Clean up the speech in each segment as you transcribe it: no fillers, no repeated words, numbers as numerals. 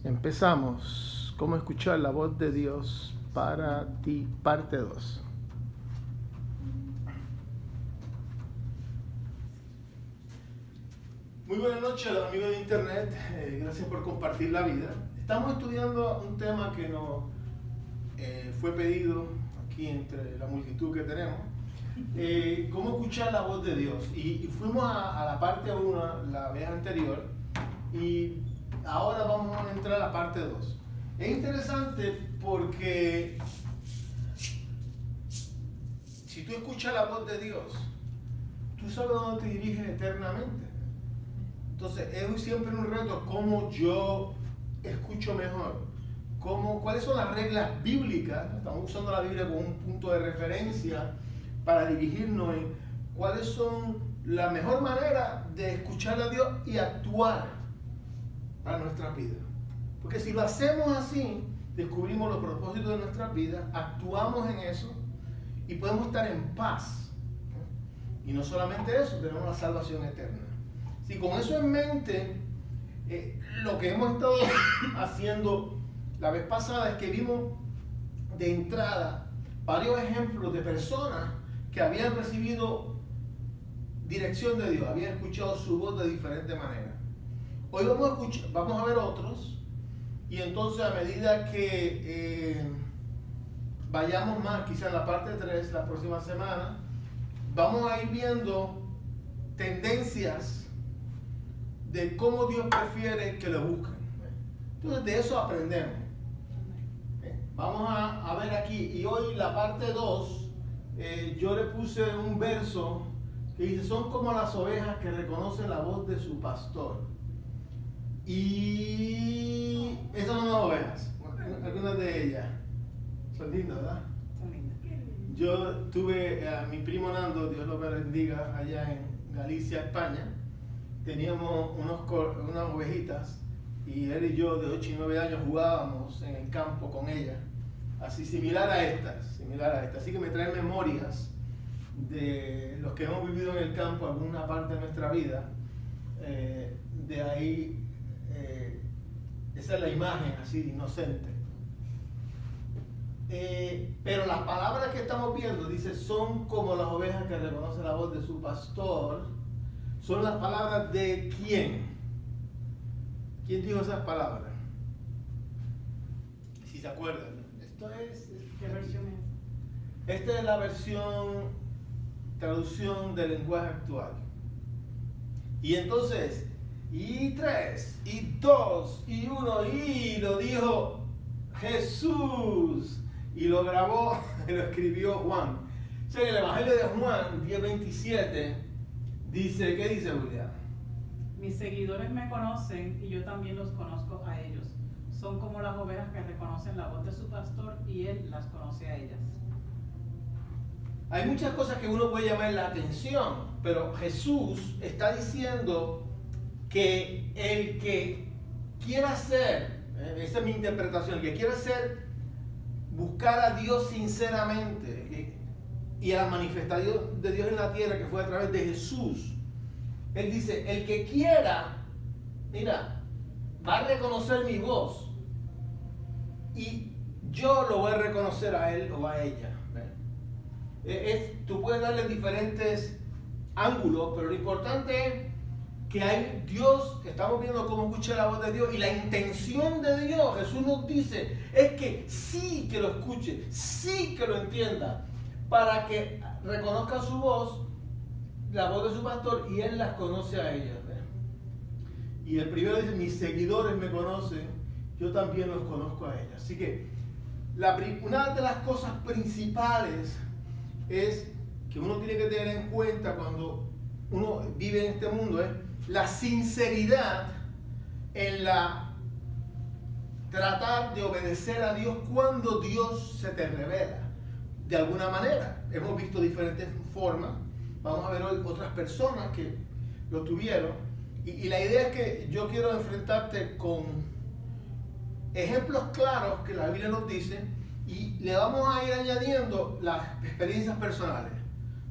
Empezamos. ¿Cómo escuchar la voz de Dios para ti? Parte 2. Muy buenas noches a los amigos de internet. Gracias por compartir la vida. Estamos estudiando un tema que nos fue pedido aquí entre la multitud que tenemos. ¿Cómo escuchar la voz de Dios? Y fuimos a la parte 1 la vez anterior y ahora vamos a entrar a la parte 2. Es interesante porque si tú escuchas la voz de Dios, tú sabes dónde te diriges eternamente. Entonces es siempre un reto cómo yo escucho mejor. ¿Cuáles son las reglas bíblicas? Estamos usando la Biblia como un punto de referencia para dirigirnos en cuáles son la mejor manera de escuchar a Dios y actuar para nuestras vidas. Porque si lo hacemos así, descubrimos los propósitos de nuestras vidas, actuamos en eso y podemos estar en paz. Y no solamente eso, tenemos la salvación eterna. Si con eso en mente, lo que hemos estado haciendo la vez pasada es que vimos de entrada varios ejemplos de personas que habían recibido dirección de Dios, habían escuchado su voz de diferente manera. Hoy vamos a ver otros, y entonces a medida que vayamos más, quizá en la parte 3, la próxima semana, vamos a ir viendo tendencias de cómo Dios prefiere que lo busquen. Entonces de eso aprendemos. Vamos a ver aquí, y hoy la parte 2, yo le puse un verso que dice, son como las ovejas que reconocen la voz de su pastor. Y esas son las ovejas, algunas de ellas. Son lindas, ¿verdad? Son lindas. Yo tuve a mi primo Nando, Dios lo bendiga, allá en Galicia, España. Teníamos unas ovejitas y él y yo de 8 y 9 años jugábamos en el campo con ellas. Así similar a estas. Así que me trae memorias de los que hemos vivido en el campo alguna parte de nuestra vida. De ahí, esa es la imagen así inocente. Pero las palabras que estamos viendo, dice, son como las ovejas que reconocen la voz de su pastor. Son las palabras de ¿quién? ¿Quién dijo esas palabras? Si se acuerdan. ¿Qué versión es? Esta es la traducción del lenguaje actual. Y entonces, y 3, y 2, y 1, y lo dijo Jesús. Y lo grabó, y lo escribió Juan. O sea, en el Evangelio de Juan 10:27, dice, ¿qué dice Julián? Mis seguidores me conocen y yo también los conozco a ellos. Son como las ovejas que reconocen la voz de su pastor y él las conoce a ellas. Hay muchas cosas que uno puede llamar la atención, pero Jesús está diciendo que el que quiera ser, esa es mi interpretación, el que quiera ser, buscar a Dios sinceramente y a la manifestación de Dios en la tierra que fue a través de Jesús, él dice, el que quiera, mira, va a reconocer mi voz y yo lo voy a reconocer a él o a ella. Tú puedes darle diferentes ángulos, pero lo importante es que hay Dios, que estamos viendo cómo escuchar la voz de Dios y la intención de Dios. Jesús nos dice, es que sí que lo escuche, sí que lo entienda, para que reconozca su voz, la voz de su pastor, y él las conoce a ellas. Y el primero dice, mis seguidores me conocen, yo también los conozco a ellas. Así que una de las cosas principales es que uno tiene que tener en cuenta cuando uno vive en este mundo, es la sinceridad en tratar de obedecer a Dios cuando Dios se te revela. De alguna manera, hemos visto diferentes formas. Vamos a ver hoy otras personas que lo tuvieron. Y la idea es que yo quiero enfrentarte con ejemplos claros que la Biblia nos dice y le vamos a ir añadiendo las experiencias personales.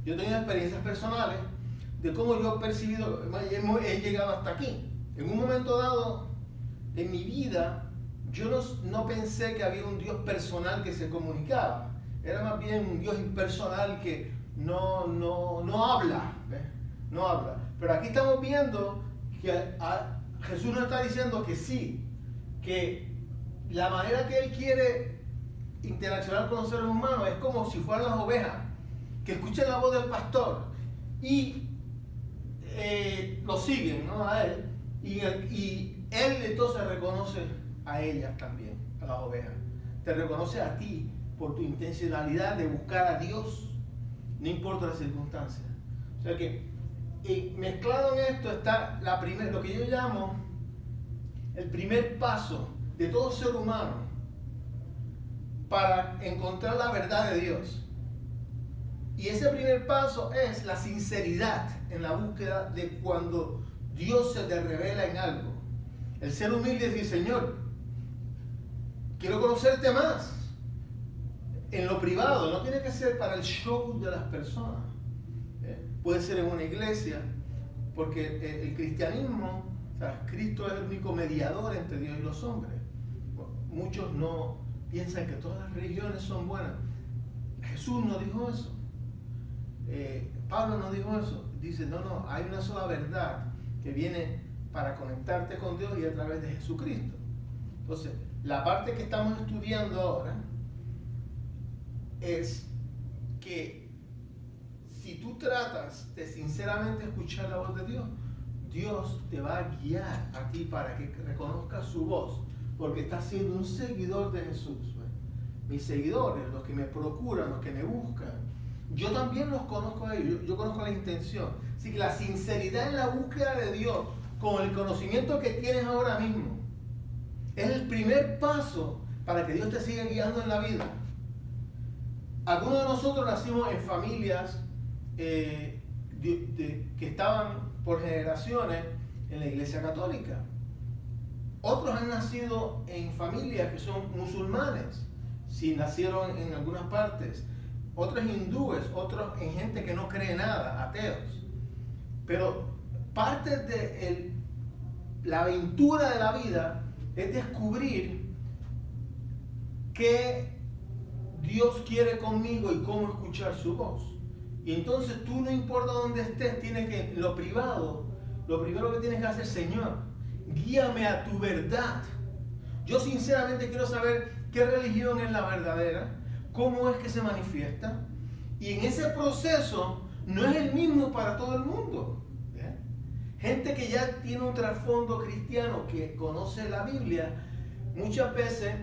Yo he tenido experiencias personales de cómo yo he percibido, he llegado hasta aquí. En un momento dado en mi vida yo no pensé que había un Dios personal que se comunicaba. Era más bien un Dios impersonal que no habla, ¿ves? No habla. Pero aquí estamos viendo que Jesús nos está diciendo que sí, que la manera que Él quiere interaccionar con los seres humanos es como si fueran las ovejas, que escuchan la voz del pastor y lo siguen, ¿no? A Él, y Él entonces reconoce a ellas también, a las ovejas. Te reconoce a ti por tu intencionalidad de buscar a Dios, no importa las circunstancias. O sea que mezclado en esto está lo que yo llamo el primer paso de todo ser humano para encontrar la verdad de Dios. Y ese primer paso es la sinceridad en la búsqueda de cuando Dios se te revela en algo. El ser humilde es decir, Señor, quiero conocerte más. En lo privado, no tiene que ser para el show de las personas. Puede ser en una iglesia, porque el cristianismo, o sea, Cristo es el único mediador entre Dios y los hombres. Muchos no piensan que todas las religiones son buenas. Jesús no dijo eso. Pablo no dijo eso. Dice, no, hay una sola verdad que viene para conectarte con Dios y a través de Jesucristo. Entonces, la parte que estamos estudiando ahora es que si tú tratas de sinceramente escuchar la voz de Dios, Dios te va a guiar a ti para que reconozcas su voz, porque estás siendo un seguidor de Jesús. Mis seguidores, los que me procuran, los que me buscan, yo también los conozco a ellos, yo conozco la intención. Así que la sinceridad en la búsqueda de Dios, con el conocimiento que tienes ahora mismo, es el primer paso para que Dios te siga guiando en la vida. Algunos de nosotros nacimos en familias que estaban por generaciones en la Iglesia Católica. Otros han nacido en familias que son musulmanes, si nacieron en algunas partes. Otros hindúes, otros en gente que no cree nada, ateos. Pero parte de la aventura de la vida es descubrir qué Dios quiere conmigo y cómo escuchar su voz. Y entonces tú, no importa dónde estés, tienes que, en lo privado, lo primero que tienes que hacer, Señor, guíame a tu verdad. Yo sinceramente quiero saber qué religión es la verdadera, cómo es que se manifiesta. Y en ese proceso no es el mismo para todo el mundo. ¿Bien? Gente que ya tiene un trasfondo cristiano, que conoce la Biblia, muchas veces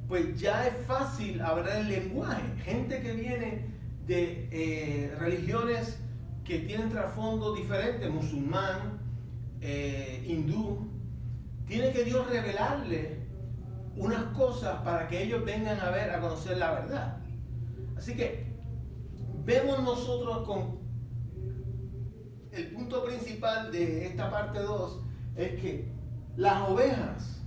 pues ya es fácil hablar el lenguaje. Gente que viene de religiones que tienen trasfondo diferente, musulmán, hindú, tiene que Dios revelarle unas cosas para que ellos vengan a conocer la verdad. Así que vemos nosotros con el punto principal de esta parte 2 es que las ovejas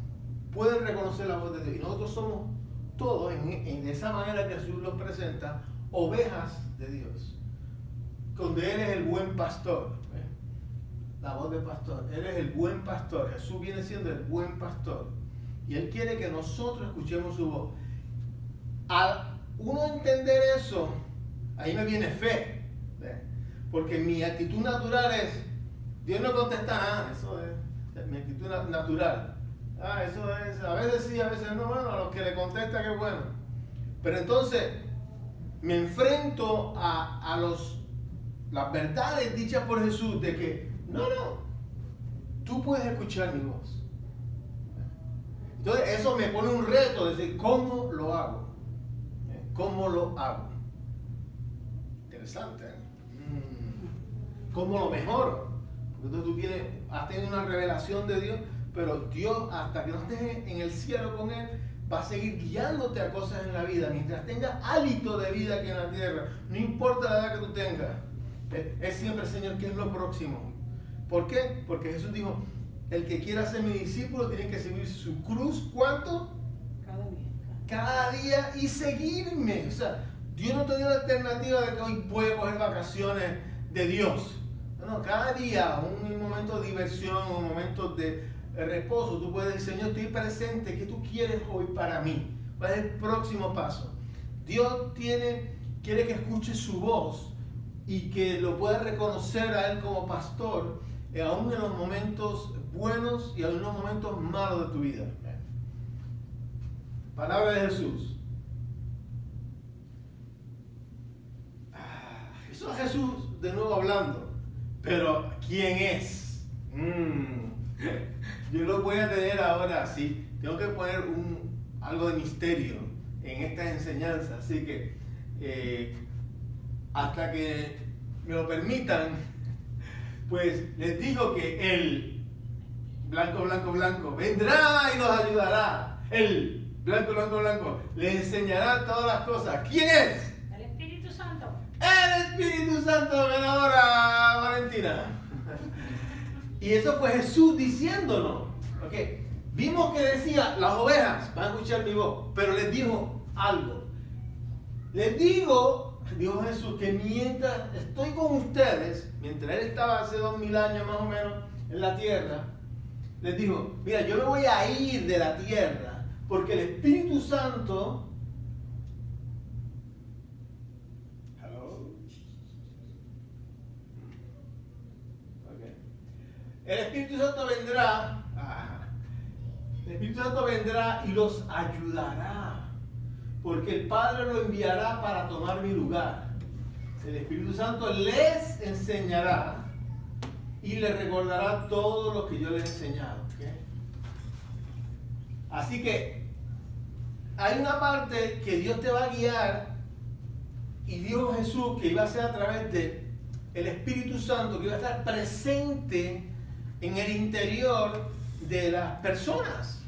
pueden reconocer la voz de Dios y nosotros somos todos en esa manera que Jesús los presenta, ovejas de Dios, donde Él es el buen pastor. La voz del pastor, Él es el buen pastor. Jesús viene siendo el buen pastor y Él quiere que nosotros escuchemos su voz. Al uno entender eso, ahí me viene fe, porque mi actitud natural es, Dios no contesta nada, eso es mi actitud natural. Eso es, a veces sí, a veces no, bueno, a los que le contesta que bueno. Pero entonces me enfrento a las verdades dichas por Jesús de que no, tú puedes escuchar mi voz. Entonces eso me pone un reto de decir, ¿cómo lo hago? ¿Cómo lo hago? Interesante, ¿eh? ¿Cómo lo mejoro? Entonces tú has tenido una revelación de Dios, pero Dios, hasta que no estés en el cielo con Él, va a seguir guiándote a cosas en la vida. Mientras tengas hálito de vida aquí en la tierra, no importa la edad que tú tengas, es siempre, Señor, ¿qué es lo próximo? ¿Por qué? Porque Jesús dijo, el que quiera ser mi discípulo tiene que seguir su cruz, ¿cuánto? Cada día y seguirme. O sea, Dios no te dio la alternativa de que hoy puedes coger vacaciones de Dios. No, cada día, un momento de diversión, un momento de el reposo, tú puedes decir, Señor, estoy presente, ¿qué tú quieres hoy para mí? ¿Cuál es el próximo paso? Dios quiere que escuches su voz y que lo puedas reconocer a Él como pastor, aún en los momentos buenos y aún en los momentos malos de tu vida. Palabra de Jesús. Eso es Jesús de nuevo hablando. Pero, ¿quién es? Yo lo voy a leer ahora así. Tengo que poner algo de misterio en esta enseñanza. Así que, hasta que me lo permitan, pues les digo que Él, blanco, blanco, blanco, vendrá y nos ayudará. Él, blanco, blanco, blanco, le enseñará todas las cosas. ¿Quién es? El Espíritu Santo. El Espíritu Santo, ganadora Valentina. Y eso fue Jesús diciéndonos. Okay. Vimos que decía, las ovejas van a escuchar mi voz, pero les dijo algo. Les digo, dijo Jesús, que mientras estoy con ustedes, mientras Él estaba hace 2000 años más o menos en la tierra, les dijo, mira, yo me voy a ir de la tierra, porque el Espíritu Santo... El Espíritu Santo vendrá, el Espíritu Santo vendrá y los ayudará, porque el Padre lo enviará para tomar mi lugar. El Espíritu Santo les enseñará y les recordará todo lo que yo les he enseñado. ¿Okay? Así que hay una parte que Dios te va a guiar, y dijo Jesús que iba a ser a través de el Espíritu Santo, que iba a estar presente en el interior de las personas.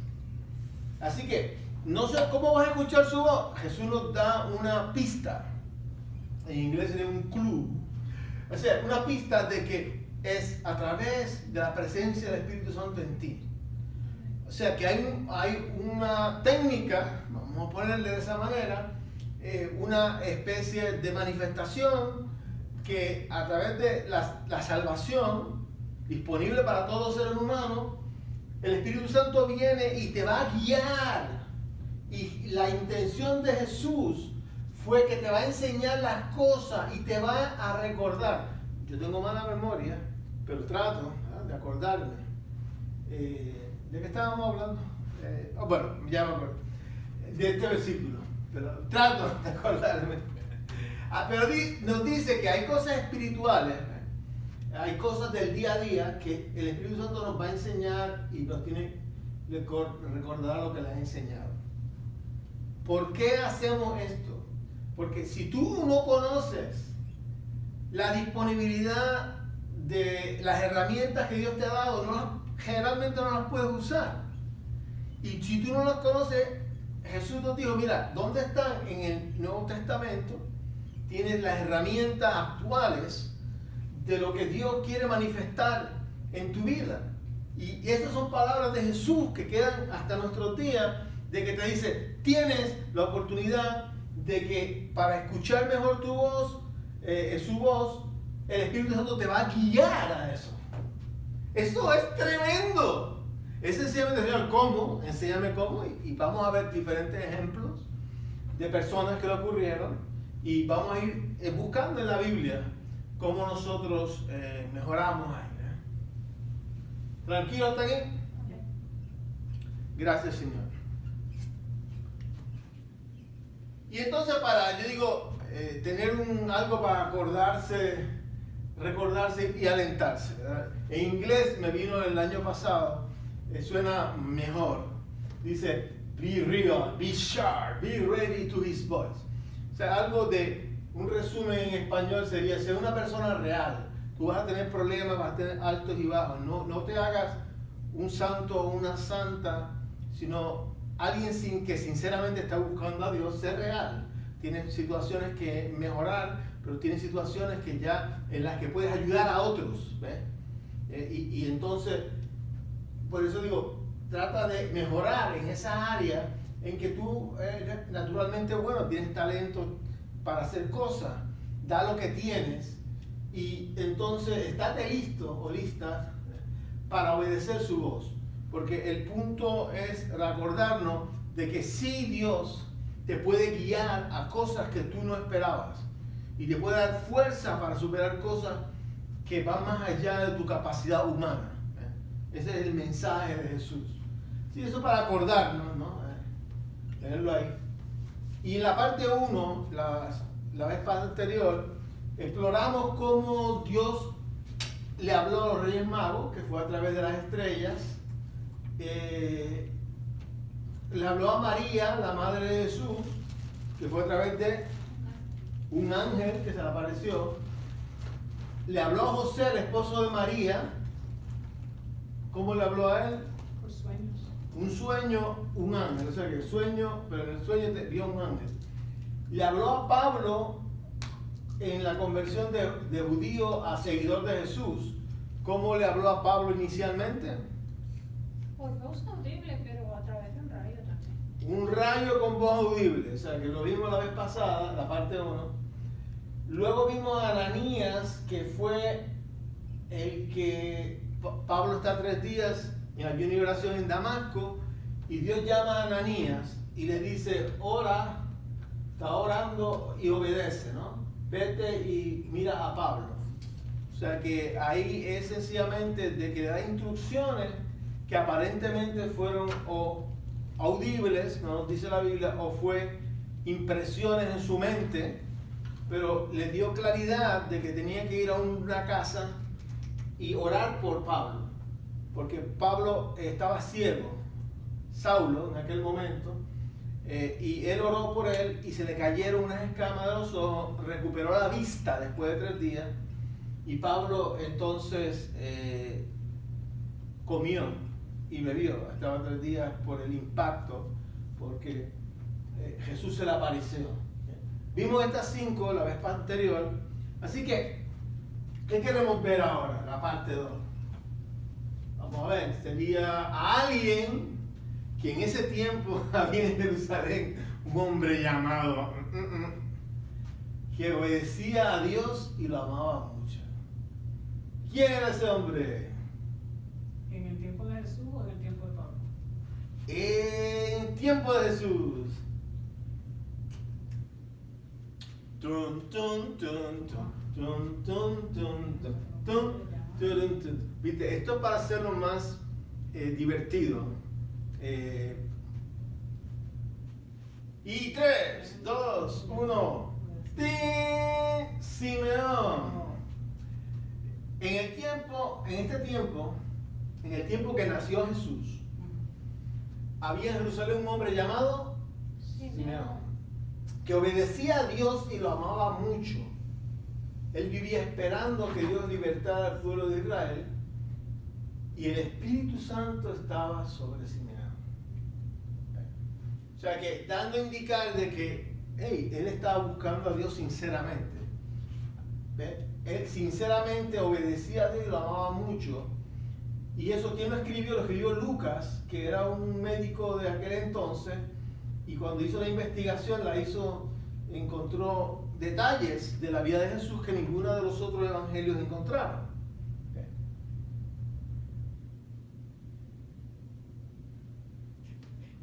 Así que, no sé cómo vas a escuchar su voz. Jesús nos da una pista. En inglés sería un clue. O sea, una pista de que es a través de la presencia del Espíritu Santo en ti. O sea, que hay una técnica, vamos a ponerle de esa manera, una especie de manifestación que a través de la salvación disponible para todos seres humanos, el Espíritu Santo viene y te va a guiar. Y la intención de Jesús fue que te va a enseñar las cosas y te va a recordar. Yo tengo mala memoria, pero trato de acordarme. ¿De qué estábamos hablando? Bueno, ya me acuerdo. De este versículo. Pero trato de acordarme. Pero nos dice que hay cosas espirituales. Hay cosas del día a día que el Espíritu Santo nos va a enseñar y nos tiene que recordar lo que le ha enseñado. ¿Por qué hacemos esto? Porque si tú no conoces la disponibilidad de las herramientas que Dios te ha dado, generalmente no las puedes usar. Y si tú no las conoces, Jesús nos dijo, mira, ¿dónde están en el Nuevo Testamento? Tienes las herramientas actuales de lo que Dios quiere manifestar en tu vida. Y estas son palabras de Jesús que quedan hasta nuestros días, de que te dice, tienes la oportunidad de que para escuchar mejor tu voz, su voz, el Espíritu Santo te va a guiar a eso. Eso es tremendo. Es sencillamente, Señor, ¿cómo? Enséñame cómo. Y vamos a ver diferentes ejemplos de personas que lo ocurrieron. Y vamos a ir buscando en la Biblia cómo nosotros mejoramos ahí. ¿Tranquilo hasta aquí? Gracias, Señor. Y entonces yo digo, tener algo para recordarse y alentarse, ¿verdad? En inglés me vino el año pasado, suena mejor. Dice, be real, be sharp, be ready to his voice. O sea, algo de un resumen en español sería, ser una persona real. Tú vas a tener problemas, vas a tener altos y bajos. No te hagas un santo o una santa, sino alguien que sinceramente está buscando a Dios. Ser real. Tienes situaciones que mejorar, pero tienes situaciones en las que puedes ayudar a otros. ¿Ves? Y entonces, por eso digo, trata de mejorar en esa área en que tú eres naturalmente bueno, tienes talento para hacer cosas, da lo que tienes y entonces estate listo o lista para obedecer su voz. porque el punto es recordarnos de que sí Dios te puede guiar a cosas que tú no esperabas y te puede dar fuerza para superar cosas que van más allá de tu capacidad humana. Ese es el mensaje de Jesús. Sí, eso para acordarnos, ¿no? Tenerlo ahí. Y en la parte 1, la vez anterior, exploramos cómo Dios le habló a los Reyes Magos, que fue a través de las estrellas. Le habló a María, la madre de Jesús, que fue a través de un ángel que se le apareció. Le habló a José, el esposo de María. ¿Cómo le habló a él? Por sueños. Un sueño, un ángel. O sea que el sueño, pero en el sueño vio un ángel. Le habló a Pablo en la conversión de judío a seguidor de Jesús. ¿Cómo le habló a Pablo inicialmente? Por voz audible, pero a través de un rayo también. Un rayo con voz audible, o sea que lo vimos la vez pasada, la parte 1. Luego vimos a Ananías, que fue el que Pablo está 3 días en ayuno y oración en Damasco, y Dios llama a Ananías y le dice, ora, está orando y obedece, ¿no? Vete y mira a Pablo. O sea que ahí es sencillamente de que da instrucciones que aparentemente fueron o audibles, no nos dice la Biblia, o fue impresiones en su mente, pero le dio claridad de que tenía que ir a una casa y orar por Pablo, porque Pablo estaba ciego, Saulo en aquel momento, y él oró por él y se le cayeron unas escamas de los ojos, recuperó la vista después de 3 días, y Pablo entonces comió y bebió, estaba 3 días por el impacto, porque Jesús se le apareció. Vimos estas 5 la vez anterior, así que, ¿qué queremos ver ahora? La parte 2. Vamos a ver, sería a alguien que en ese tiempo había en Jerusalén un hombre llamado que obedecía a Dios y lo amaba mucho. ¿Quién era ese hombre? ¿En el tiempo de Jesús o en el tiempo de Pablo? En tiempo de Jesús. ¿Viste? Esto es para hacerlo más divertido. Y 3, 2, 1. Simeón. En el tiempo que nació Jesús, había en Jerusalén un hombre llamado Simeón, que obedecía a Dios y lo amaba mucho. Él vivía esperando que Dios libertara al pueblo de Israel, y el Espíritu Santo estaba sobre Simeón. O sea que dando a indicar de que él estaba buscando a Dios sinceramente. Él sinceramente obedecía a Dios y lo amaba mucho. Y eso, ¿quién lo escribió? Lo escribió Lucas, que era un médico de aquel entonces, y cuando hizo la investigación encontró detalles de la vida de Jesús que ninguno de los otros evangelios encontraron.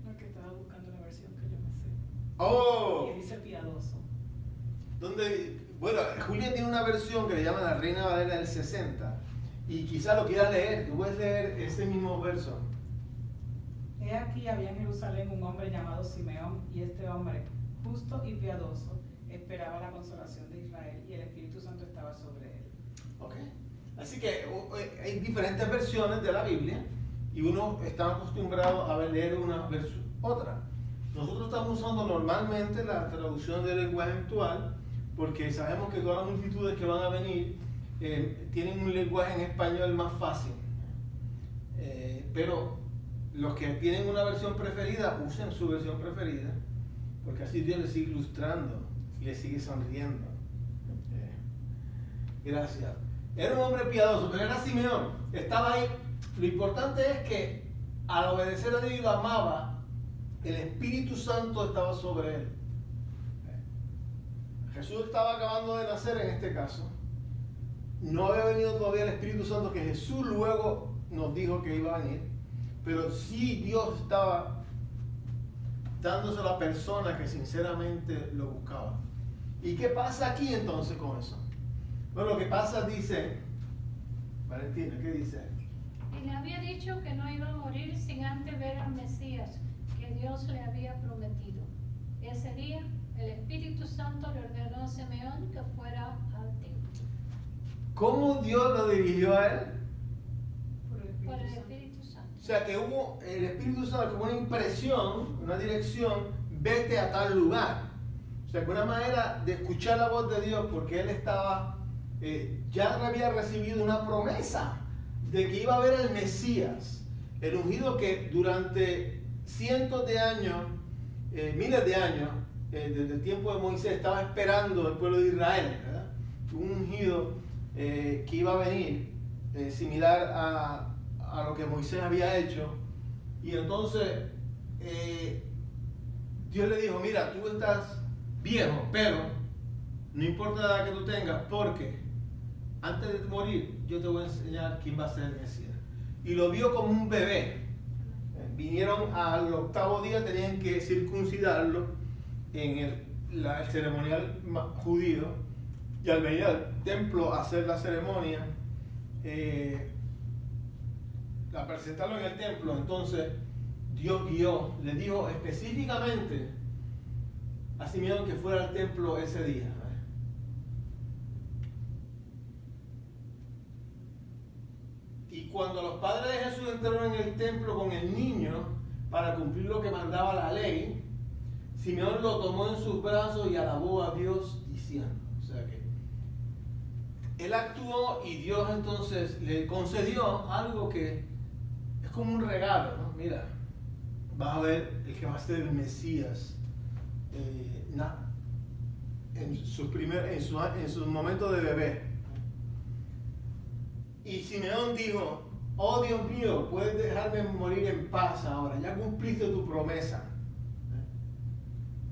No, que estaba buscando la versión que yo me sé. ¡Oh! Que dice piadoso. Bueno, Julia tiene una versión que le llaman la Reina Valera del 60, y quizás lo quieras leer. Tú puedes leer ese mismo verso. He aquí había en Jerusalén un hombre llamado Simeón, y este hombre, justo y piadoso, esperaba la consolación de Israel, y el Espíritu Santo estaba sobre él. Ok. Así que hay diferentes versiones de la Biblia, y uno está acostumbrado a leer una versus otra. Nosotros estamos usando normalmente la traducción del lenguaje actual, porque sabemos que todas las multitudes que van a venir tienen un lenguaje en español más fácil. Pero los que tienen una versión preferida, usen su versión preferida, porque así Dios les sigue ilustrando y les sigue sonriendo. Gracias. Era un hombre piadoso, pero era Simeón. Estaba ahí. Lo importante es que al obedecer a Dios y lo amaba, el Espíritu Santo estaba sobre él. Jesús estaba acabando de nacer en este caso. No había venido todavía el Espíritu Santo, que Jesús luego nos dijo que iba a venir. pero sí Dios estaba dándose a la persona que sinceramente lo buscaba. ¿Y qué pasa aquí entonces con eso? Bueno, lo que pasa dice, Valentina, ¿qué dice? Y le había dicho que no iba a morir sin antes ver al Mesías que Dios le había prometido. Ese día el Espíritu Santo le ordenó a Simeón que fuera al templo. ¿Cómo Dios lo dirigió a él? Por el Espíritu Santo. O sea, que hubo el Espíritu Santo como una impresión, una dirección, vete a tal lugar. O sea, que una manera de escuchar la voz de Dios, porque él estaba, ya había recibido una promesa de que iba a ver al Mesías, el ungido que durante cientos de años, miles de años, desde el tiempo de Moisés, estaba esperando el pueblo de Israel, ¿verdad? Un ungido que iba a venir, similar a lo que Moisés había hecho. Y entonces Dios le dijo, mira, tú estás viejo, pero no importa la edad que tú tengas, porque antes de morir yo te voy a enseñar quién va a ser el Mesías. Y lo vio como un bebé. Vinieron al 8º día, tenían que circuncidarlo en el ceremonial judío, y al venir al templo a hacer la ceremonia, a presentarlo en el templo, entonces Dios guió, le dijo específicamente a Simeón que fuera al templo ese día. Y cuando los padres de Jesús entraron en el templo con el niño para cumplir lo que mandaba la ley, Simeón lo tomó en sus brazos y alabó a Dios diciendo, o sea que él actuó y Dios entonces le concedió algo que es como un regalo, ¿no? Mira, vas a ver el que va a ser el Mesías en su momento de bebé. Y Simeón dijo, oh Dios mío, puedes dejarme morir en paz ahora, ya cumpliste tu promesa.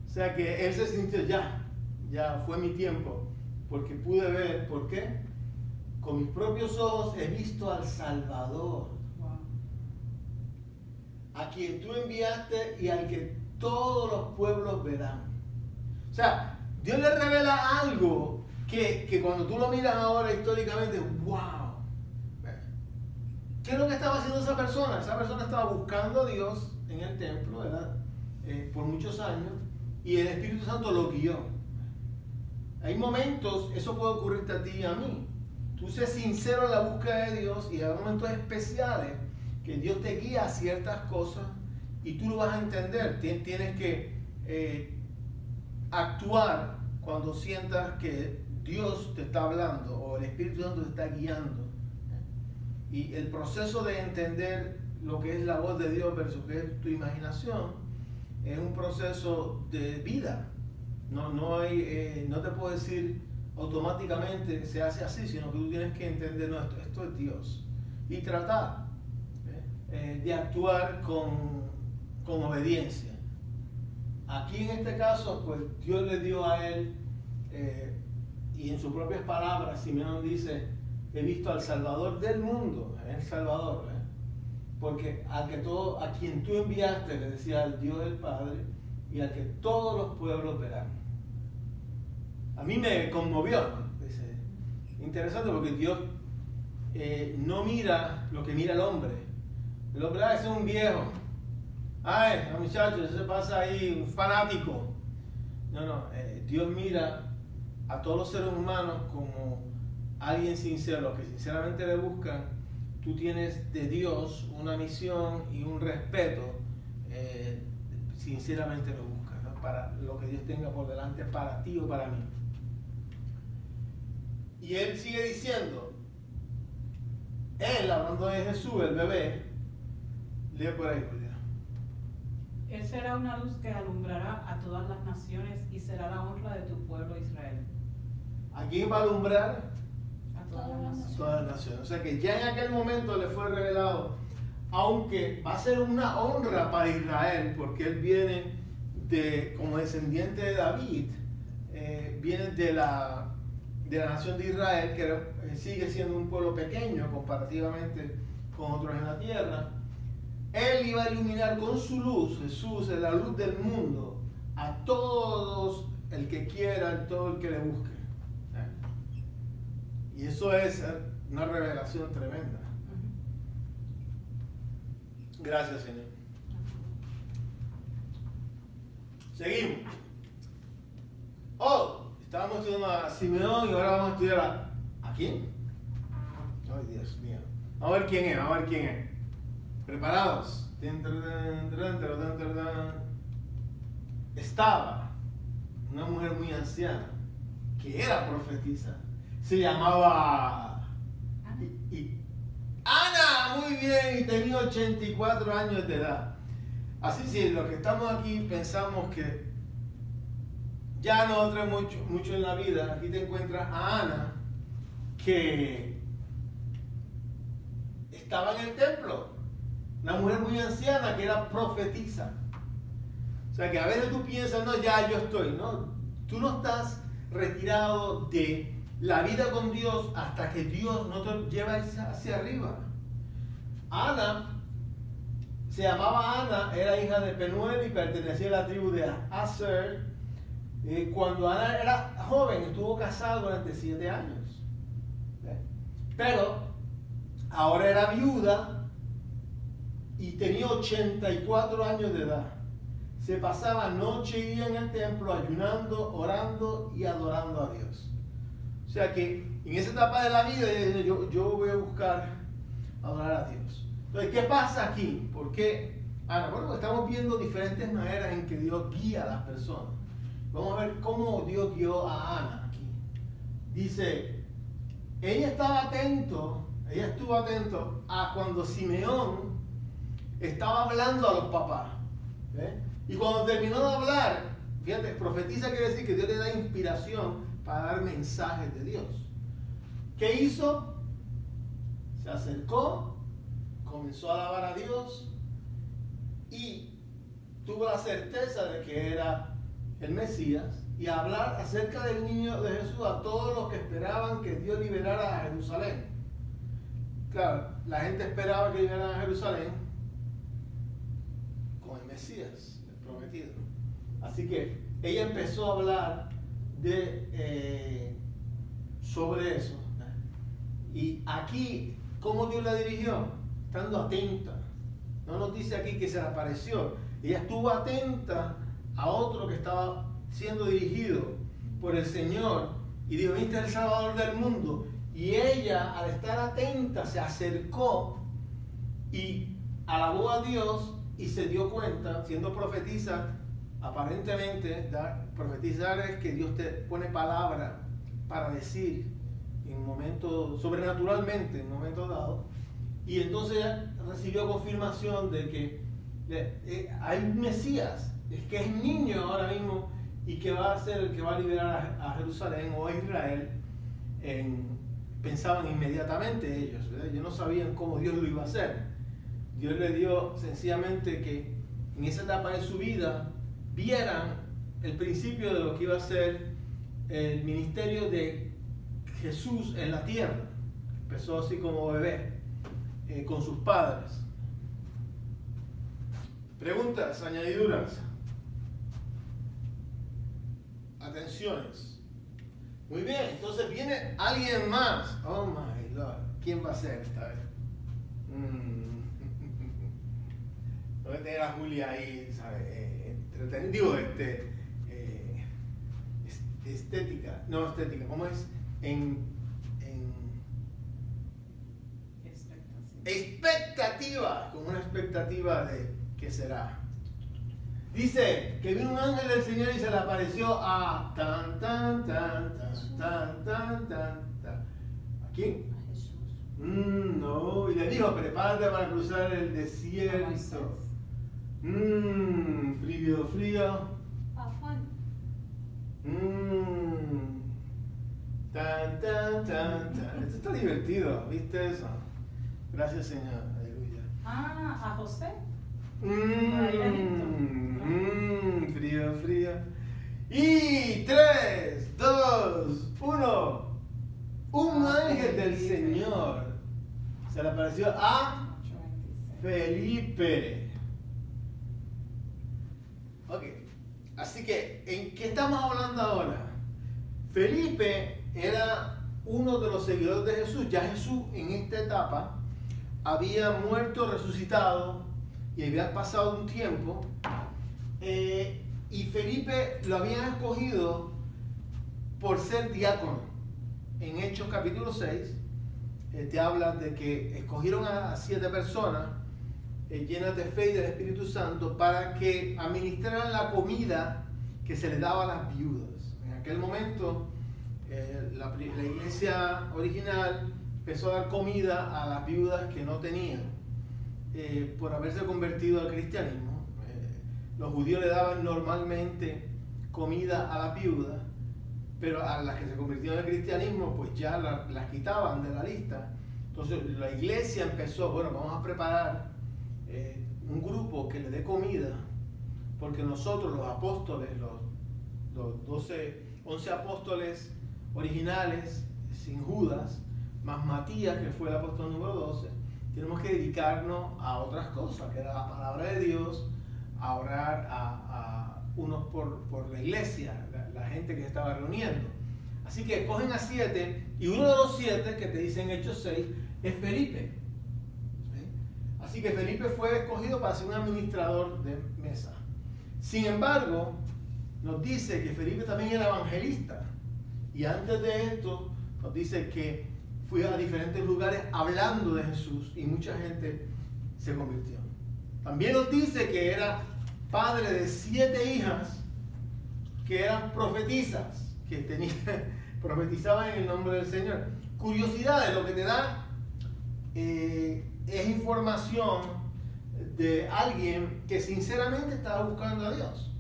O sea que él se sintió, ya fue mi tiempo, porque pude ver, ¿por qué? Con mis propios ojos he visto al Salvador, a quien tú enviaste y al que todos los pueblos verán. O sea, Dios le revela algo que cuando tú lo miras ahora históricamente, wow. ¿Qué es lo que estaba haciendo esa persona? Esa persona estaba buscando a Dios en el templo, ¿verdad? Por muchos años, y el Espíritu Santo lo guió. Hay momentos, eso puede ocurrirte a ti y a mí. Tú sé sincero en la búsqueda de Dios y hay momentos especiales que Dios te guía a ciertas cosas y tú lo vas a entender. Tienes que actuar cuando sientas que Dios te está hablando o el Espíritu Santo te está guiando. Y el proceso de entender lo que es la voz de Dios versus que es tu imaginación es un proceso de vida. No te puedo decir automáticamente se hace así, sino que tú tienes que entender, no, esto es Dios. Y tratar de actuar con obediencia. Aquí en este caso, pues Dios le dio a él, y en sus propias palabras, Simeón dice, he visto al Salvador del mundo, el Salvador, porque a quien tú enviaste, le decía al Dios del Padre, y al que todos los pueblos verán. A mí me conmovió, ¿no? Dice, interesante porque Dios no mira lo que mira el hombre. El hombre, ese es un viejo. Ay, no, muchachos, ese pasa ahí, un fanático. No, Dios mira a todos los seres humanos como alguien sincero, los que sinceramente le buscan. Tú tienes de Dios una misión y un respeto, sinceramente lo buscas, ¿no? Para lo que Dios tenga por delante para ti o para mí. Y él sigue diciendo, él, hablando de Jesús, el bebé, lee por ahí, Julia. Él será una luz que alumbrará a todas las naciones y será la honra de tu pueblo Israel. ¿A quién va a alumbrar? A todas las naciones. Todas las naciones. O sea que ya en aquel momento le fue revelado, aunque va a ser una honra para Israel, porque él viene como descendiente de David, viene de la nación de Israel, que sigue siendo un pueblo pequeño comparativamente con otros en la tierra, Él iba a iluminar con su luz, Jesús es la luz del mundo, a todos el que quiera, todo el que le busque. Y eso es una revelación tremenda. Gracias, Señor. Seguimos. Estábamos estudiando a Simeón y ahora vamos a estudiar a quién. Ay, Dios mío. Vamos a ver quién es, ¿Preparados? Estaba una mujer muy anciana que era profetisa. Se llamaba Ana, muy bien, y tenía 84 años de edad. Así sí, los que estamos aquí pensamos que ya no otra mucho en la vida. Aquí te encuentras a Ana, que estaba en el templo. Una mujer muy anciana que era profetisa. O sea que a veces tú piensas, no, ya yo estoy, ¿no? Tú no estás retirado de la vida con Dios hasta que Dios no te lleva hacia arriba. Ana, se llamaba Ana, era hija de Penuel y pertenecía a la tribu de Aser. Cuando Ana era joven, estuvo casada durante 7 años. Pero ahora era viuda y tenía 84 años de edad. Se pasaba noche y día en el templo ayunando, orando y adorando a Dios. O sea que en esa etapa de la vida yo voy a buscar adorar a Dios. Entonces, ¿qué pasa aquí? ¿Por qué Ana? Bueno, estamos viendo diferentes maneras en que Dios guía a las personas. Vamos a ver cómo Dios guió a Ana aquí. Dice, ella estuvo atento a cuando Simeón estaba hablando a los papás. Y cuando terminó de hablar, fíjate, profetiza quiere decir que Dios le da inspiración para dar mensajes de Dios. ¿Qué hizo? Se acercó, comenzó a alabar a Dios y tuvo la certeza de que era el Mesías y a hablar acerca del niño de Jesús a todos los que esperaban que Dios liberara a Jerusalén. Claro, la gente esperaba que liberaran a Jerusalén con el Mesías, el prometido. Así que ella empezó a hablar sobre eso. Y aquí, ¿cómo Dios la dirigió? Estando atenta. No nos dice aquí que se le apareció. Ella estuvo atenta a otro que estaba siendo dirigido por el Señor y dijo, este es el Salvador del mundo. Y ella, al estar atenta, se acercó y alabó a Dios y se dio cuenta, siendo profetisa, aparentemente, profetizar es que Dios te pone palabra para decir en un momento, sobrenaturalmente, en un momento dado, y entonces ella recibió confirmación de que hay un Mesías, es que es niño ahora mismo y que va a ser el que va a liberar a Jerusalén o a Israel. Pensaban inmediatamente ellos, ¿verdad? Ellos no sabían cómo Dios lo iba a hacer. Dios le dio sencillamente que en esa etapa de su vida vieran el principio de lo que iba a ser el ministerio de Jesús en la tierra. Empezó así como bebé, con sus padres. Preguntas, añadiduras, atenciones. Muy bien, entonces viene alguien más. Oh my Lord, ¿quién va a ser esta vez? Voy a tener a Julia ahí, ¿sabes? Digo, estética, no estética, ¿cómo es? Expectativa, con una expectativa de qué será. Dice que vino un ángel del Señor y se le apareció a ¿a quién? A Jesús. No, y le dijo, prepárate para cruzar el desierto. Frío, frío. A Juan. Esto está divertido, ¿viste eso? Gracias, Señor. Aleluya. A José. Frío, frío. Y 3, 2, 1. Un ángel del Señor se le apareció a Felipe. Ok, así que, ¿en qué estamos hablando ahora? Felipe era uno de los seguidores de Jesús. Ya Jesús en esta etapa había muerto, resucitado y había pasado un tiempo. Y Felipe lo habían escogido por ser diácono. En Hechos capítulo 6 te habla de que escogieron a 7 personas llenas de fe y del Espíritu Santo para que administraran la comida que se le daba a las viudas. En aquel momento la iglesia original empezó a dar comida a las viudas que no tenían por haberse convertido al cristianismo. Los judíos le daban normalmente comida a las viudas, pero a las que se convirtieron al cristianismo pues ya las quitaban de la lista. Entonces la iglesia empezó, bueno, vamos a preparar un grupo que le dé comida, porque nosotros los apóstoles, los 11 apóstoles originales, sin Judas, más Matías, que fue el apóstol número 12, tenemos que dedicarnos a otras cosas, que era la palabra de Dios, a orar a unos por la iglesia, la gente que se estaba reuniendo. Así que cogen a 7, y uno de los 7 que te dicen Hechos 6 es Felipe. ¿Sí? Así que Felipe fue escogido para ser un administrador de mesa. Sin embargo, nos dice que Felipe también era evangelista. Y antes de esto, nos dice que fue a diferentes lugares hablando de Jesús y mucha gente se convirtió. También nos dice que era padre de 7 hijas que eran profetisas, que profetizaban en el nombre del Señor. Curiosidades, lo que te da es información de alguien que sinceramente estaba buscando a Dios.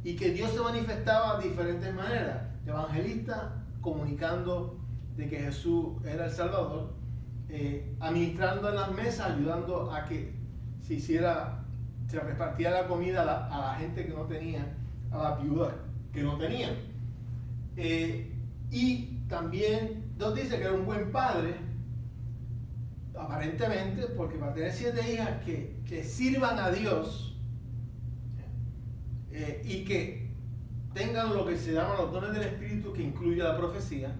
Y que Dios se manifestaba de diferentes maneras. Evangelista, comunicando de que Jesús era el Salvador, administrando en las mesas, ayudando a que se repartiera la comida a la gente que no tenía, a las viudas que no tenían. Y también nos dice que era un buen padre, aparentemente, porque para tener 7 hijas que sirvan a Dios y que tengan lo que se llaman los dones del Espíritu, que incluye la profecía,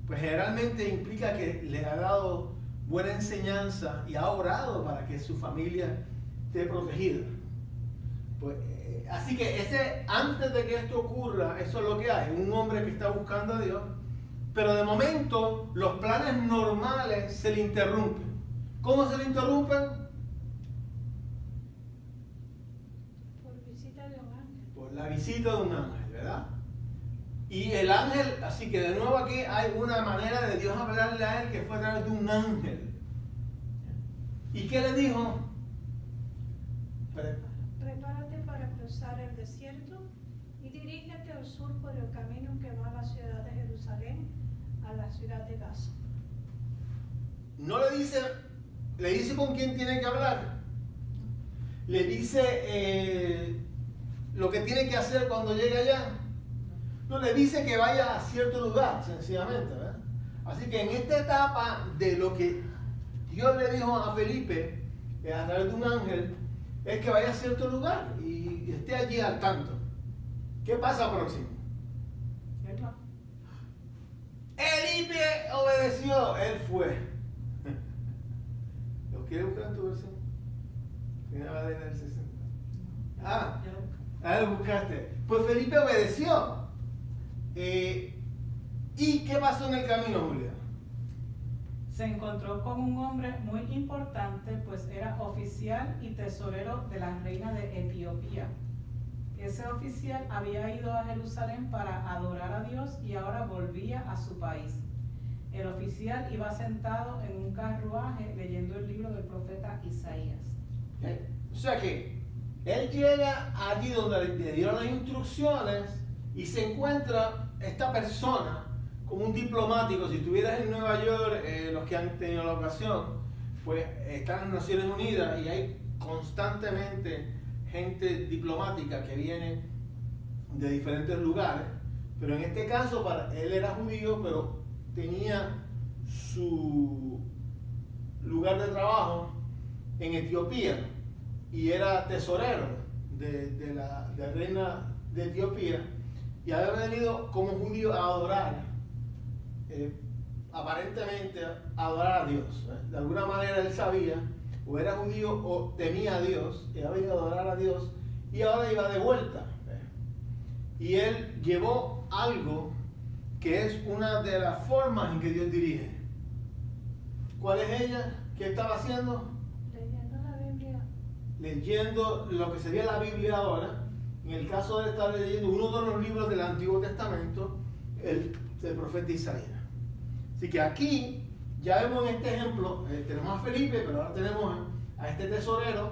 pues generalmente implica que le ha dado buena enseñanza y ha orado para que su familia esté protegida. Pues, así que antes de que esto ocurra, eso es lo que hay, un hombre que está buscando a Dios, pero de momento los planes normales se le interrumpen. ¿Cómo se le interrumpen? Por visita de un ángel. Por la visita de un ángel, ¿verdad? Y el ángel, así que de nuevo aquí hay una manera de Dios hablarle a él que fue a través de un ángel. ¿Y qué le dijo? Prepárate para cruzar el desierto y dirígete al sur por el camino que va a la ciudad de Jerusalén, a la ciudad de Gaza. No le dice con quién tiene que hablar. Le dice lo que tiene que hacer cuando llegue allá. No, le dice que vaya a cierto lugar, sencillamente, ¿verdad? Así que en esta etapa de lo que Dios le dijo a Felipe, a través de un ángel, es que vaya a cierto lugar y esté allí al tanto. ¿Qué pasa próximo? Felipe obedeció, él fue. ¿Lo quieres buscar en tu versión? ¿Tiene la del 60? Lo buscaste. Pues Felipe obedeció. ¿Y qué pasó en el camino, Julia? Se encontró con un hombre muy importante, pues era oficial y tesorero de la reina de Etiopía. Ese oficial había ido a Jerusalén para adorar a Dios y ahora volvía a su país. El oficial iba sentado en un carruaje leyendo el libro del profeta Isaías. O sea que él llega allí donde le dieron las instrucciones y se encuentra esta persona como un diplomático. Si estuvieras en Nueva York, los que han tenido la ocasión, pues están en las Naciones Unidas y hay constantemente gente diplomática que viene de diferentes lugares, pero en este caso él era judío, pero tenía su lugar de trabajo en Etiopía y era tesorero de la reina de Etiopía y había venido como judío a adorar, aparentemente a adorar a Dios. De alguna manera él sabía, o era judío o temía a Dios, y había venido a adorar a Dios y ahora iba de vuelta. Y él llevó algo que es una de las formas en que Dios dirige. ¿Cuál es ella? ¿Qué estaba haciendo? Leyendo la Biblia. Leyendo lo que sería la Biblia ahora. En el caso de estar leyendo uno de los libros del Antiguo Testamento, el profeta Isaías. Así que aquí ya vemos en este ejemplo, tenemos a Felipe, pero ahora tenemos a este tesorero,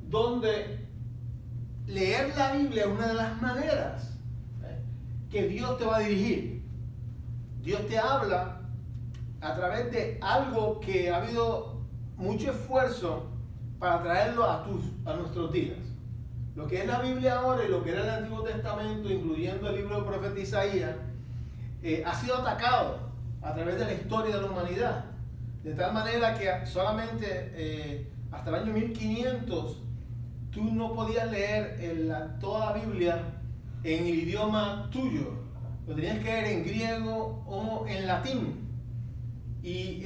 donde leer la Biblia es una de las maneras que Dios te va a dirigir. Dios te habla a través de algo que ha habido mucho esfuerzo para traerlo a nuestros días. Lo que es la Biblia ahora y lo que era el Antiguo Testamento, incluyendo el libro del profeta Isaías, ha sido atacado a través de la historia de la humanidad. De tal manera que solamente hasta el año 1500 tú no podías leer toda la Biblia en el idioma tuyo. Lo tenías que leer en griego o en latín. Y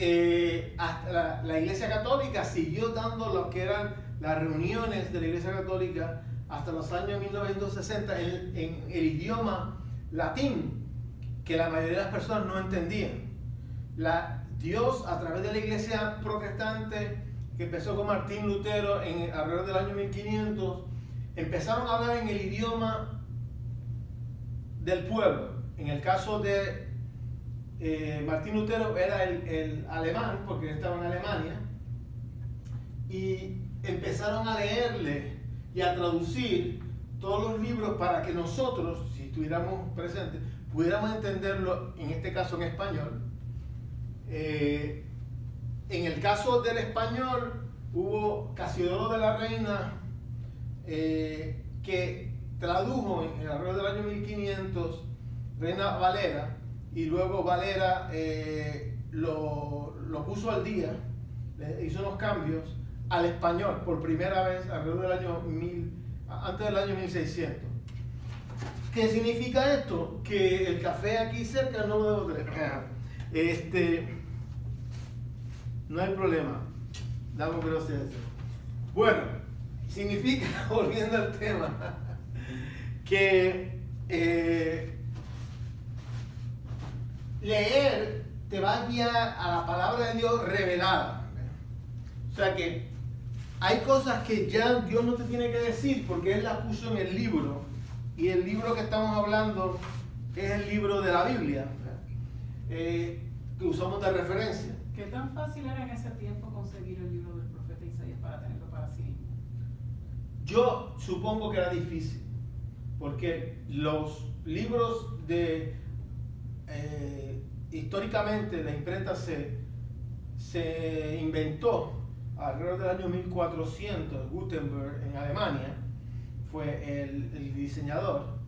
hasta la Iglesia Católica siguió dando lo que eran las reuniones de la Iglesia Católica hasta los años 1960 en el idioma latín, que la mayoría de las personas no entendían. Dios, a través de la Iglesia protestante, que empezó con Martín Lutero alrededor del año 1500, empezaron a hablar en el idioma del pueblo. En el caso de Martín Lutero era el alemán, porque él estaba en Alemania, y empezaron a leerle y a traducir todos los libros para que nosotros, si estuviéramos presentes, pudiéramos entenderlo, en este caso en español. En el caso del español hubo Casiodoro de la Reina, que tradujo en alrededor del año 1500 Reina Valera, y luego Valera lo puso al día, hizo unos cambios al español por primera vez alrededor del año antes del año 1600. ¿Qué significa esto? Que el café aquí cerca no lo debo tener. No hay problema. Damos gracias. Bueno, significa, volviendo al tema, que leer te va a guiar a la palabra de Dios revelada. O sea que hay cosas que ya Dios no te tiene que decir porque Él las puso en el libro, y el libro que estamos hablando es el libro de la Biblia, que usamos de referencia. ¿Qué tan fácil era en ese tiempo conseguir el libro del profeta Isaías para tenerlo para sí mismo? Yo supongo que era difícil, porque los libros históricamente la imprenta se inventó alrededor del año 1400. Gutenberg en Alemania fue el diseñador,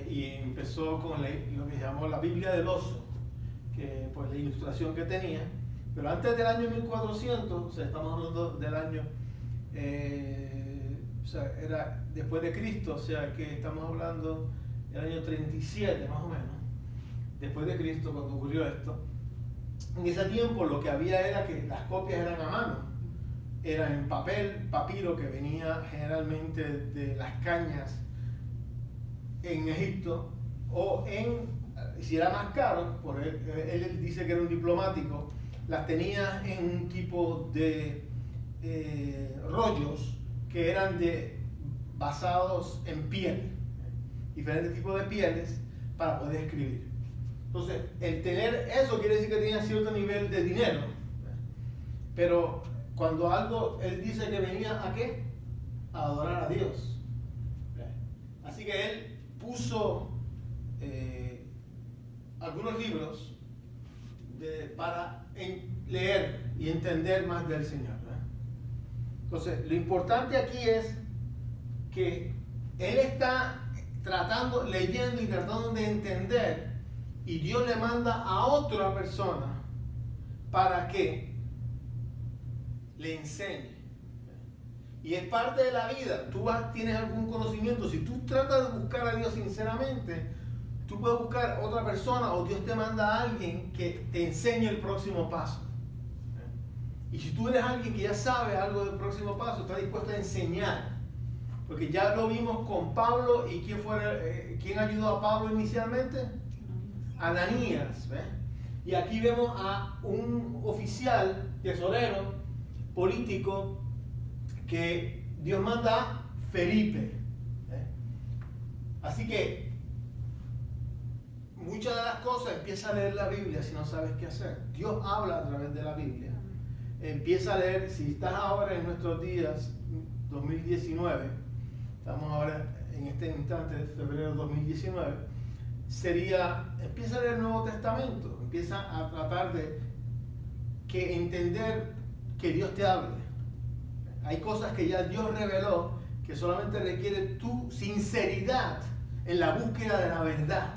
y empezó con lo que se llamó la Biblia del oso, que pues la ilustración que tenía. Pero antes del año 1400, o sea, estamos hablando del año, o sea, era después de Cristo, o sea que estamos hablando del año 37 más o menos, después de Cristo, cuando ocurrió esto. En ese tiempo lo que había era que las copias eran a mano, eran en papiro, que venía generalmente de las cañas en Egipto, o si era más caro, él dice que era un diplomático, las tenía en un tipo de rollos que eran basados en piel, diferentes tipos de pieles para poder escribir. Entonces, el tener eso quiere decir que tenía cierto nivel de dinero, pero cuando él dice que venía ¿a qué? A adorar a Dios. Así que él puso algunos libros para leer y entender más del Señor. Entonces, lo importante aquí es que él está leyendo y tratando de entender, y Dios le manda a otra persona para que le enseñe. Y es parte de la vida. Tú tienes algún conocimiento. Si tú tratas de buscar a Dios sinceramente, tú puedes buscar otra persona o Dios te manda a alguien que te enseñe el próximo paso. Y si tú eres alguien que ya sabe algo del próximo paso, está dispuesto a enseñar. Porque ya lo vimos con Pablo. ¿Y quién ayudó a Pablo inicialmente? Ananías. ¿Ves? Y aquí vemos a un oficial, tesorero, político, que Dios manda a Felipe. Así que muchas de las cosas, empieza a leer la Biblia si no sabes qué hacer. Dios habla a través de la Biblia. Empieza a leer, si estás ahora en nuestros días, 2019, estamos ahora en este instante de febrero de 2019, empieza a leer el Nuevo Testamento, empieza a tratar de entender que Dios te hable. Hay cosas que ya Dios reveló que solamente requiere tu sinceridad en la búsqueda de la verdad.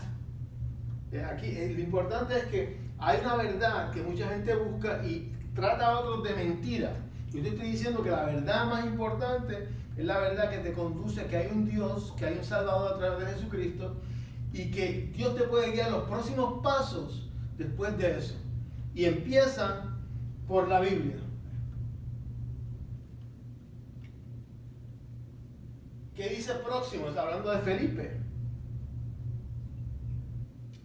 Aquí lo importante es que hay una verdad que mucha gente busca y trata a otros de mentira. Yo te estoy diciendo que la verdad más importante es la verdad que te conduce a que hay un Dios, que hay un Salvador a través de Jesucristo y que Dios te puede guiar los próximos pasos después de eso. Y empiezan por la Biblia. ¿Qué dice próximo? Está hablando de Felipe.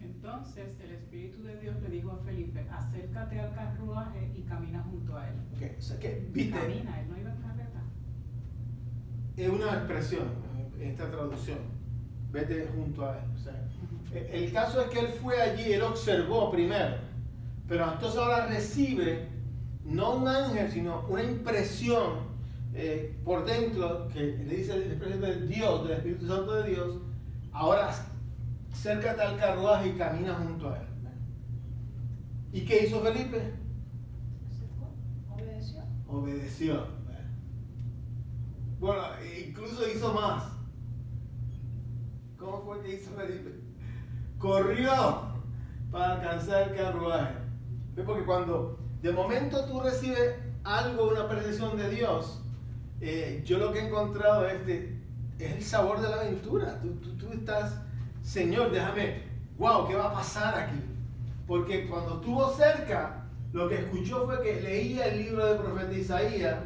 Entonces el Espíritu de Dios le dijo a Felipe, acércate al carruaje y camina junto a él. Okay. O sea, que, ¿viste? Camina, él no iba en carreta. Es una expresión en esta traducción. Vete junto a él. O sea, el caso es que él fue allí, él observó primero, pero entonces ahora recibe no un ángel, sino una impresión por dentro que le dice la expresión del Dios, del Espíritu Santo de Dios. Ahora acércate al carruaje y camina junto a él. ¿Y qué hizo Felipe? Obedeció. Obedeció. Bueno, incluso hizo más. ¿Cómo fue que hizo Felipe? Corrió para alcanzar el carruaje. Porque cuando de momento tú recibes algo, una percepción de Dios, yo lo que he encontrado es el sabor de la aventura. Tú estás, Señor, déjame, wow, ¿qué va a pasar aquí? Porque cuando estuvo cerca, lo que escuchó fue que leía el libro del profeta Isaías.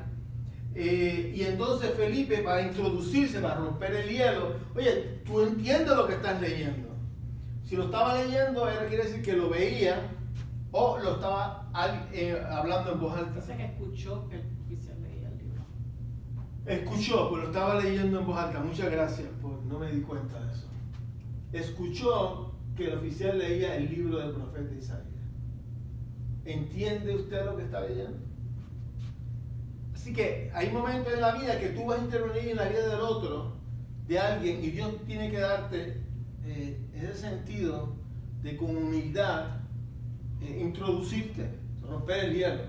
Y entonces Felipe, para introducirse, para romper el hielo, oye, tú entiendes lo que estás leyendo. Si lo estaba leyendo, quiere decir que lo veía o lo estaba hablando en voz alta. Dice que escuchó que el oficial leía el libro. Escuchó, pues lo estaba leyendo en voz alta. Muchas gracias, no me di cuenta de eso. Escuchó que el oficial leía el libro del profeta Isaías. ¿Entiende usted lo que está leyendo? Así que hay momentos en la vida que tú vas a intervenir en la vida del otro, de alguien, y Dios tiene que darte ese sentido de con humildad, introducirte, romper el hielo.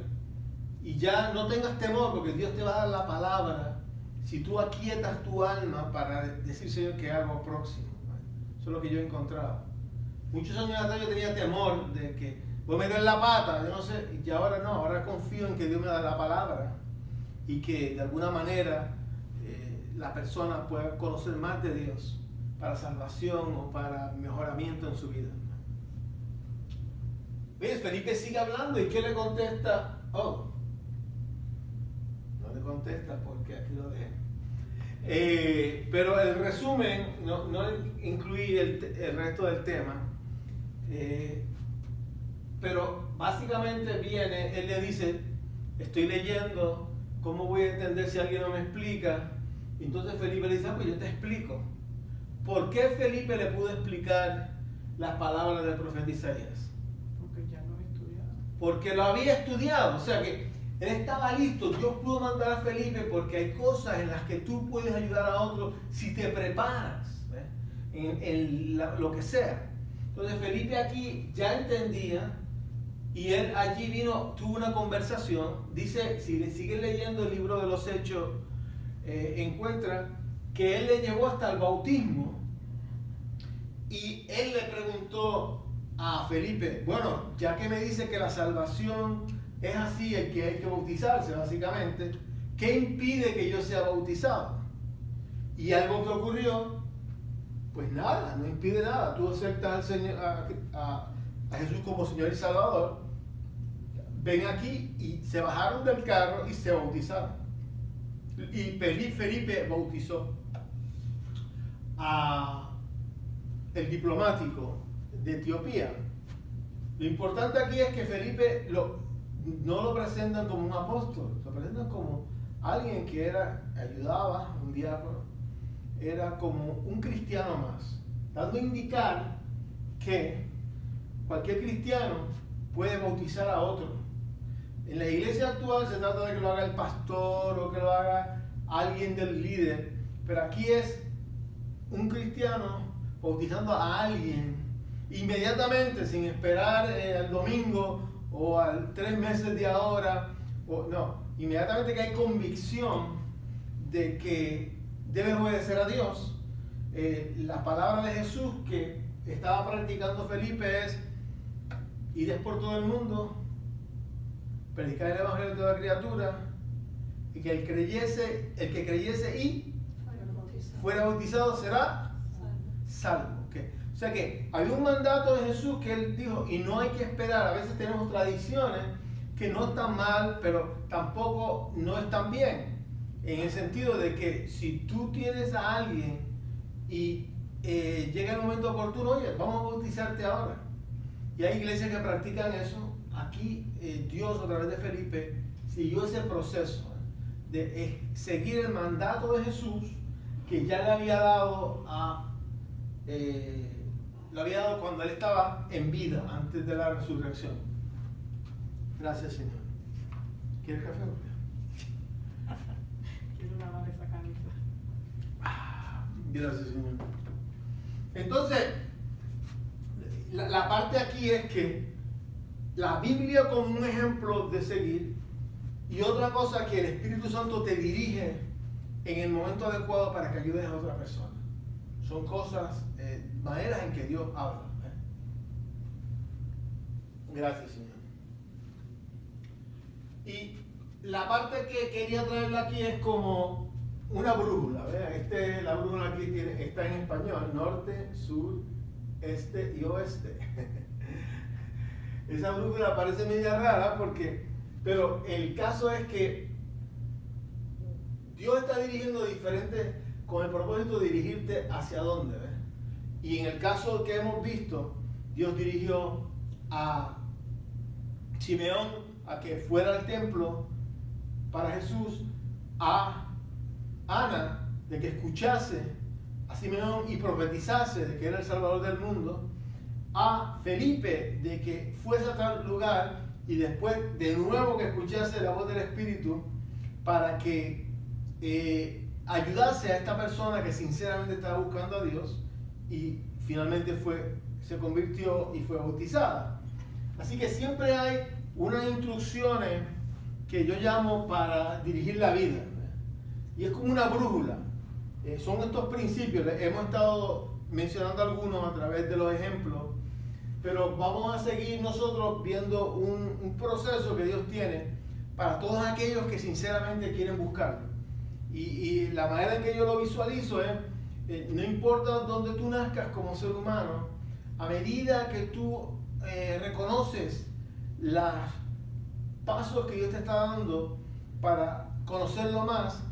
Y ya no tengas temor porque Dios te va a dar la palabra si tú aquietas tu alma para decir, Señor, que hago próximo. Eso es lo que yo he encontrado. Muchos años atrás yo tenía temor de que voy a meter la pata, yo no sé, y ahora no, ahora confío en que Dios me da la palabra y que de alguna manera la persona pueda conocer más de Dios para salvación o para mejoramiento en su vida. ¿Ves? Felipe sigue hablando y ¿qué le contesta? Oh, no le contesta porque aquí lo dejé. Pero el resumen, no incluí el resto del tema, pero básicamente él le dice, estoy leyendo, ¿cómo voy a entender si alguien no me explica? Entonces Felipe le dice, pues yo te explico. ¿Por qué Felipe le pudo explicar las palabras del profeta Isaías? Porque ya lo he estudiado. Porque lo había estudiado, o sea que él estaba listo. Dios pudo mandar a Felipe porque hay cosas en las que tú puedes ayudar a otros si te preparas, ¿ves? En lo que sea. Entonces Felipe aquí ya entendía y él allí tuvo una conversación. Dice, si le sigues leyendo el libro de los Hechos, encuentra que él le llevó hasta el bautismo y él le preguntó a Felipe, bueno, ya que me dice que la salvación es así el que hay que bautizarse, básicamente. ¿Qué impide que yo sea bautizado? Y algo que ocurrió, pues nada, no impide nada. Tú aceptas al Señor, a Jesús como Señor y Salvador, ven aquí y se bajaron del carro y se bautizaron. Y Felipe bautizó a el diplomático de Etiopía. Lo importante aquí es que Felipe no lo presentan como un apóstol, lo presentan como alguien que ayudaba, un diácono, era como un cristiano más, dando a indicar que cualquier cristiano puede bautizar a otro. En la iglesia actual se trata de que lo haga el pastor o que lo haga alguien del líder, pero aquí es un cristiano bautizando a alguien inmediatamente, sin esperar al domingo o al 3 meses de ahora, no, inmediatamente que hay convicción de que debes obedecer a Dios. La palabra de Jesús que estaba practicando Felipe es: id por todo el mundo, predicar el evangelio a toda criatura, y que el que creyese y fuera bautizado será salvo. ¿Okay? O sea que había un mandato de Jesús que él dijo, y no hay que esperar. A veces tenemos tradiciones que no están mal, pero tampoco no están bien. En el sentido de que si tú tienes a alguien y llega el momento oportuno, oye, vamos a bautizarte ahora. Y hay iglesias que practican eso. Aquí Dios, a través de Felipe, siguió ese proceso de seguir el mandato de Jesús que ya le había dado cuando él estaba en vida, antes de la resurrección. Gracias, Señor. ¿Quieres café? Quiero lavar esa camisa. Gracias, Señor. Entonces, la parte aquí es que la Biblia como un ejemplo de seguir, y otra cosa que el Espíritu Santo te dirige en el momento adecuado para que ayudes a otra persona. Son cosas, maneras en que Dios habla. Gracias, Señor. Y la parte que quería traerla aquí es como una brújula. ¿Vean? La brújula aquí está en español: norte, sur, este y oeste. Esa brújula parece media rara pero el caso es que Dios está dirigiendo diferentes, con el propósito de dirigirte hacia dónde, ¿ves? Y en el caso que hemos visto, Dios dirigió a Simeón a que fuera al templo para Jesús, a Ana de que escuchase a Simeón y profetizase de que era el Salvador del mundo, a Felipe de que fuese a tal lugar y después de nuevo que escuchase la voz del Espíritu para que ayudase a esta persona que sinceramente estaba buscando a Dios, y finalmente se convirtió y fue bautizada. Así que siempre hay unas instrucciones que yo llamo para dirigir la vida, y es como una brújula. Son estos principios, hemos estado mencionando algunos a través de los ejemplos, pero vamos a seguir nosotros viendo un proceso que Dios tiene para todos aquellos que sinceramente quieren buscarlo. Y la manera en que yo lo visualizo es, no importa dónde tú nazcas como ser humano, a medida que tú reconoces los pasos que Dios te está dando para conocerlo más,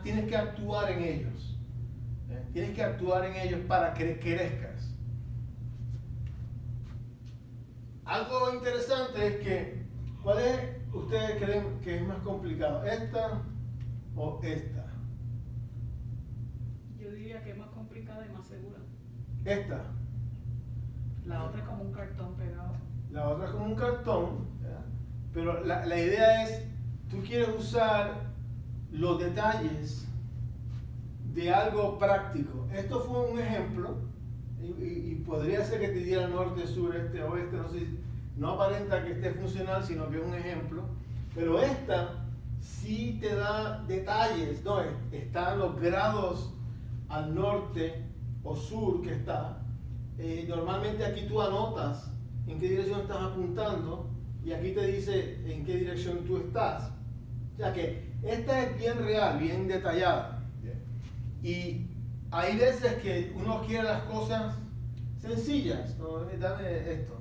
tienes que actuar en ellos. Tienes que actuar en ellos para que crezcas. Algo interesante es que, ¿cuál es, ustedes creen que es más complicado? ¿Esta o esta? Yo diría que es más complicada y más segura. Esta. La otra es como un cartón pegado. La otra es como un cartón, ¿verdad? Pero la idea es, tú quieres usar los detalles de algo práctico. Esto fue un ejemplo, y podría ser que te diera norte, sur, este, oeste, no sé, no aparenta que esté funcional, sino que es un ejemplo. Pero esta sí te da detalles, ¿no? Están los grados al norte o sur que está. Normalmente aquí tú anotas en qué dirección estás apuntando, y aquí te dice en qué dirección tú estás. O sea que esta es bien real, bien detallada. Y hay veces que uno quiere las cosas sencillas, ¿no? Dame esto.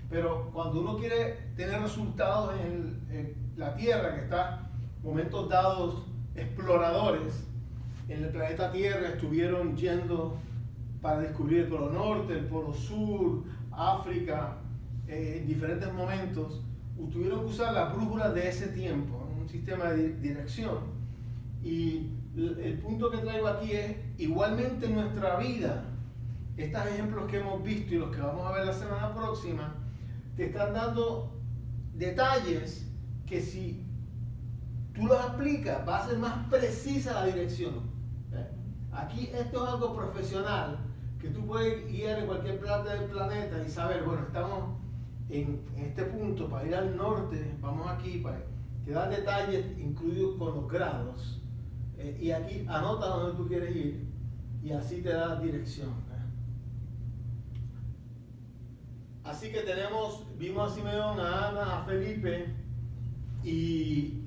Pero cuando uno quiere tener resultados en la Tierra, que está momentos dados exploradores en el planeta Tierra, estuvieron yendo para descubrir el Polo Norte, el Polo Sur, África, en diferentes momentos, tuvieron que usar la brújula de ese tiempo, un sistema de dirección. Y el punto que traigo aquí es, igualmente en nuestra vida, estos ejemplos que hemos visto y los que vamos a ver la semana próxima, te están dando detalles que si tú los aplicas, va a ser más precisa la dirección. Aquí esto es algo profesional, que tú puedes ir en cualquier parte del planeta y saber, bueno, estamos en este punto, para ir al norte, vamos aquí, te da detalles incluidos con los grados, y aquí anota donde tú quieres ir, y así te da dirección. Así que vimos a Simeón, a Ana, a Felipe, y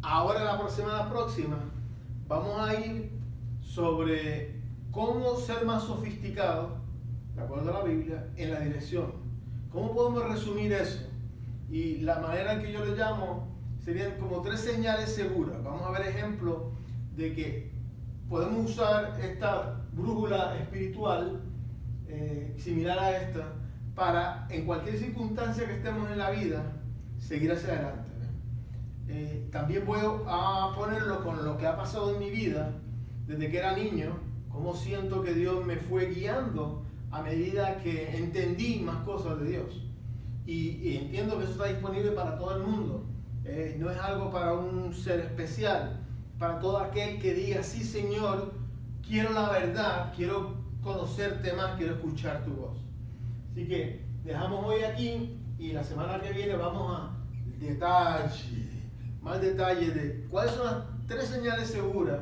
ahora la semana próxima vamos a ir sobre cómo ser más sofisticado, de acuerdo a la Biblia, en la dirección. ¿Cómo podemos resumir eso? Y la manera en que yo le llamo serían como 3 señales seguras. Vamos a ver ejemplos de que podemos usar esta brújula espiritual similar a esta para, en cualquier circunstancia que estemos en la vida, seguir hacia adelante. También voy a ponerlo con lo que ha pasado en mi vida desde que era niño, cómo siento que Dios me fue guiando a medida que entendí más cosas de Dios. Y entiendo que eso está disponible para todo el mundo. No es algo para un ser especial, para todo aquel que diga, sí Señor, quiero la verdad, quiero conocerte más, quiero escuchar tu voz. Así que dejamos hoy aquí y la semana que viene vamos a más detalle de cuáles son las 3 señales seguras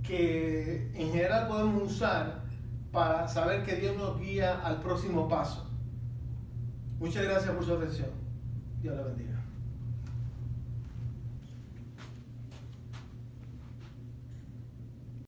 que en general podemos usar para saber que Dios nos guía al próximo paso. Muchas gracias por su atención. Dios la bendiga.